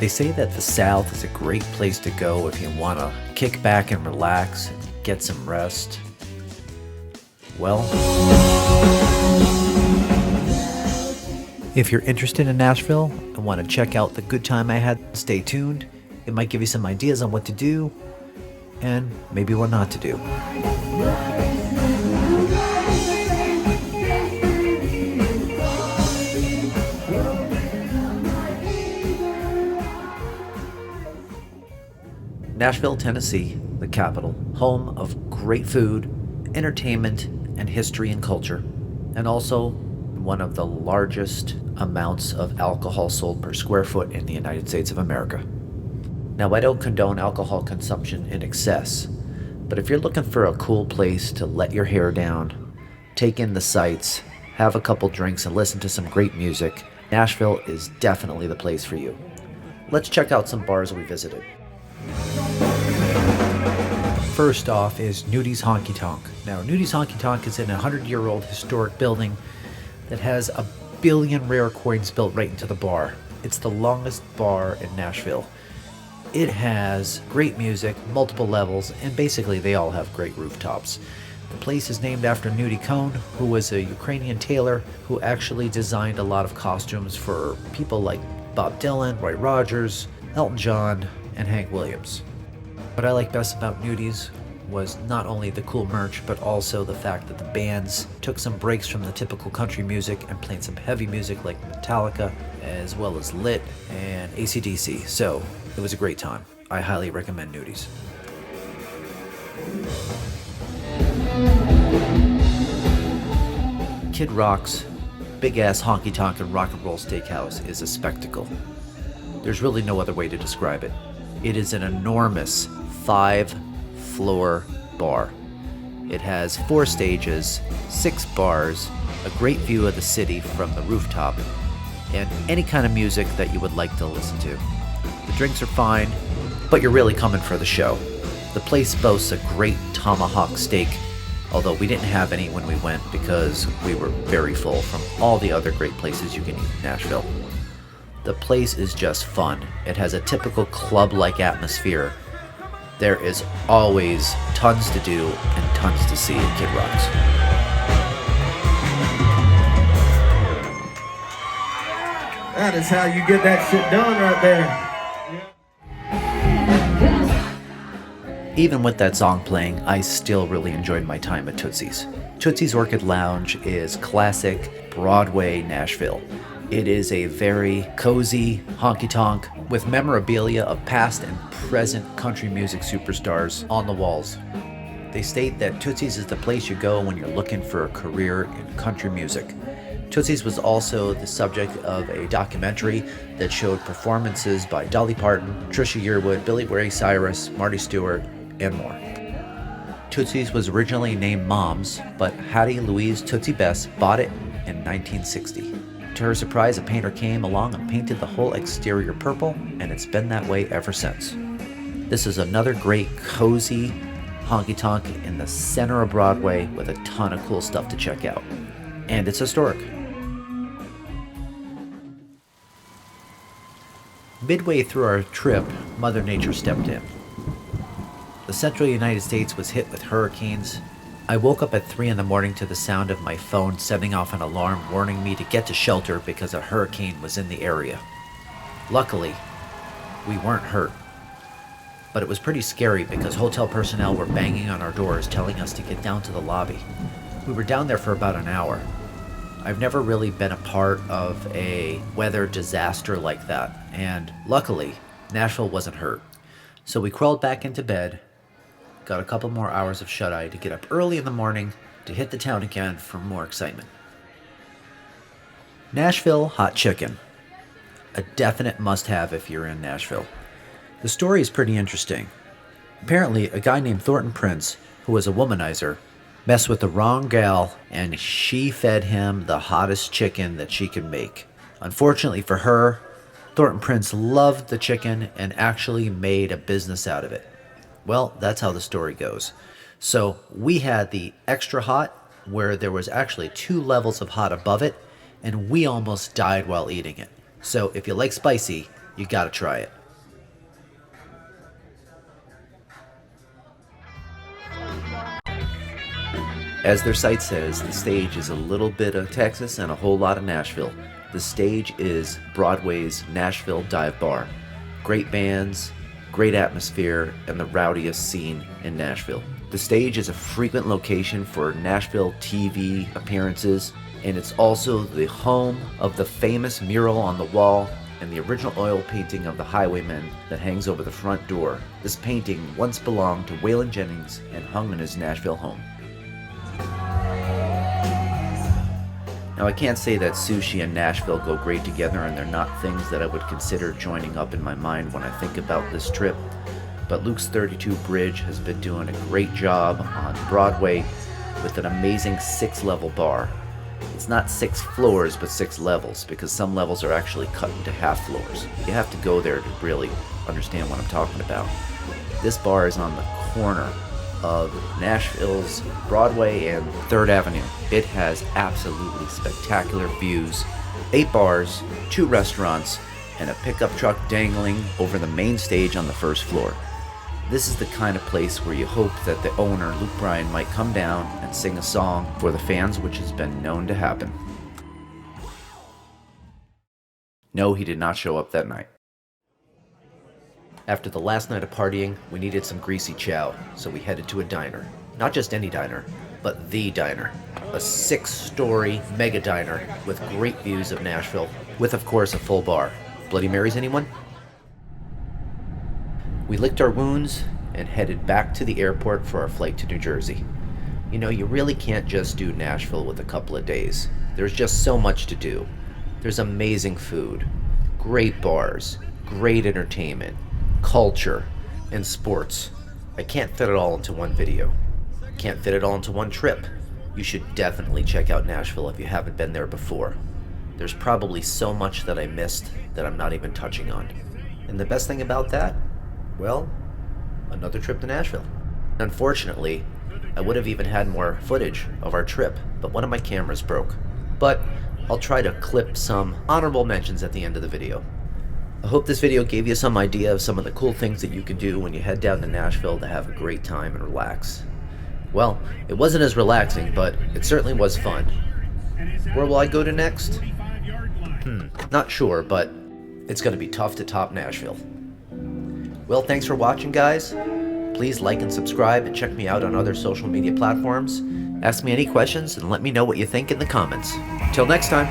They say that the South is a great place to go if you want to kick back and relax and get some rest. Well, if you're interested in Nashville and want to check out the good time I had, stay tuned. It might give you some ideas on what to do and maybe what not to do. Nashville, Tennessee, the capital, home of great food, entertainment, and history and culture, and also one of the largest amounts of alcohol sold per square foot in the United States of America. Now, I don't condone alcohol consumption in excess, but if you're looking for a cool place to let your hair down, take in the sights, have a couple drinks, and listen to some great music, Nashville is definitely the place for you. Let's check out some bars we visited. First off is Nudie's Honky Tonk. Now, Nudie's Honky Tonk is in a 100-year-old historic building that has 1 billion rare coins built right into the bar. It's the longest bar in Nashville. It has great music, multiple levels, and basically they all have great rooftops. The place is named after Nudie Cohn, who was a Ukrainian tailor who actually designed a lot of costumes for people like Bob Dylan, Roy Rogers, Elton John, and Hank Williams. What I like best about Nudie's was not only the cool merch, but also the fact that the bands took some breaks from the typical country music and played some heavy music like Metallica, as well as Lit and AC/DC. So it was a great time. I highly recommend Nudie's. Kid Rock's big-ass honky-tonk and rock and roll steakhouse is a spectacle. There's really no other way to describe it. It is an enormous 5-floor bar. It has 4 stages, 6 bars, a great view of the city from the rooftop, and any kind of music that you would like to listen to. The drinks are fine, but you're really coming for the show. The place boasts a great tomahawk steak, although we didn't have any when we went because we were very full from all the other great places you can eat in Nashville. The place is just fun. It has a typical club-like atmosphere. There is always tons to do and tons to see at Kid Rock's. That is how you get that shit done right there. Even with that song playing, I still really enjoyed my time at Tootsie's. Tootsie's Orchid Lounge is classic Broadway Nashville. It is a very cozy honky-tonk with memorabilia of past and present country music superstars on the walls. They state that Tootsie's is the place you go when you're looking for a career in country music. Tootsie's was also the subject of a documentary that showed performances by Dolly Parton, Trisha Yearwood, Billy Ray Cyrus, Marty Stewart, and more. Tootsie's was originally named Mom's, but Hattie Louise Tootsie Bess bought it in 1960. To her surprise, a painter came along and painted the whole exterior purple, and it's been that way ever since. This is another great cozy honky-tonk in the center of Broadway with a ton of cool stuff to check out. And it's historic. Midway through our trip, Mother Nature stepped in. The central United States was hit with hurricanes. I woke up at 3 in the morning to the sound of my phone setting off an alarm warning me to get to shelter because a hurricane was in the area. Luckily, we weren't hurt. But it was pretty scary because hotel personnel were banging on our doors telling us to get down to the lobby. We were down there for about an hour. I've never really been a part of a weather disaster like that, and luckily, Nashville wasn't hurt. So we crawled back into bed, got a couple more hours of shut-eye to get up early in the morning to hit the town again for more excitement. Nashville Hot Chicken. A definite must-have if you're in Nashville. The story is pretty interesting. Apparently, a guy named Thornton Prince, who was a womanizer, messed with the wrong gal, and she fed him the hottest chicken that she could make. Unfortunately for her, Thornton Prince loved the chicken and actually made a business out of it. Well, that's how the story goes. So we had the extra hot, where there was actually 2 levels of hot above it, and we almost died while eating it. So if you like spicy, You gotta try it. As their site says, the stage is a little bit of Texas and a whole lot of Nashville. The stage is Broadway's Nashville Dive Bar. Great bands, great atmosphere, and the rowdiest scene in Nashville. The stage is a frequent location for Nashville TV appearances, and it's also the home of the famous mural on the wall and the original oil painting of the Highwaymen that hangs over the front door. This painting once belonged to Waylon Jennings and hung in his Nashville home. Now, I can't say that sushi and Nashville go great together, and they're not things that I would consider joining up in my mind when I think about this trip. But Luke's 32 Bridge has been doing a great job on Broadway with an amazing 6-level bar. It's not 6 floors, but 6 levels, because some levels are actually cut into half floors. You have to go there to really understand what I'm talking about. This bar is on the corner of Nashville's Broadway and 3rd Avenue. It has absolutely spectacular views, 8 bars, 2 restaurants, and a pickup truck dangling over the main stage on the 1st floor. This is the kind of place where you hope that the owner, Luke Bryan, might come down and sing a song for the fans, which has been known to happen. No, he did not show up that night. After the last night of partying, we needed some greasy chow, so we headed to a diner. Not just any diner, but the diner. A 6-story mega diner with great views of Nashville, with of course a full bar. Bloody Marys, anyone? We licked our wounds and headed back to the airport for our flight to New Jersey. You know, you really can't just do Nashville with a couple of days. There's just so much to do. There's amazing food, great bars, great entertainment, culture, and sports. I can't fit it all into one video. Can't fit it all into one trip. You should definitely check out Nashville if you haven't been there before. There's probably so much that I missed that I'm not even touching on. And the best thing about that? Well, another trip to Nashville. Unfortunately, I would have even had more footage of our trip, but one of my cameras broke. But I'll try to clip some honorable mentions at the end of the video. I hope this video gave you some idea of some of the cool things that you can do when you head down to Nashville to have a great time and relax. Well, it wasn't as relaxing, but it certainly was fun. Where will I go to next? Not sure, but it's going to be tough to top Nashville. Well, thanks for watching, guys. Please like and subscribe and check me out on other social media platforms. Ask me any questions and let me know what you think in the comments. Till next time.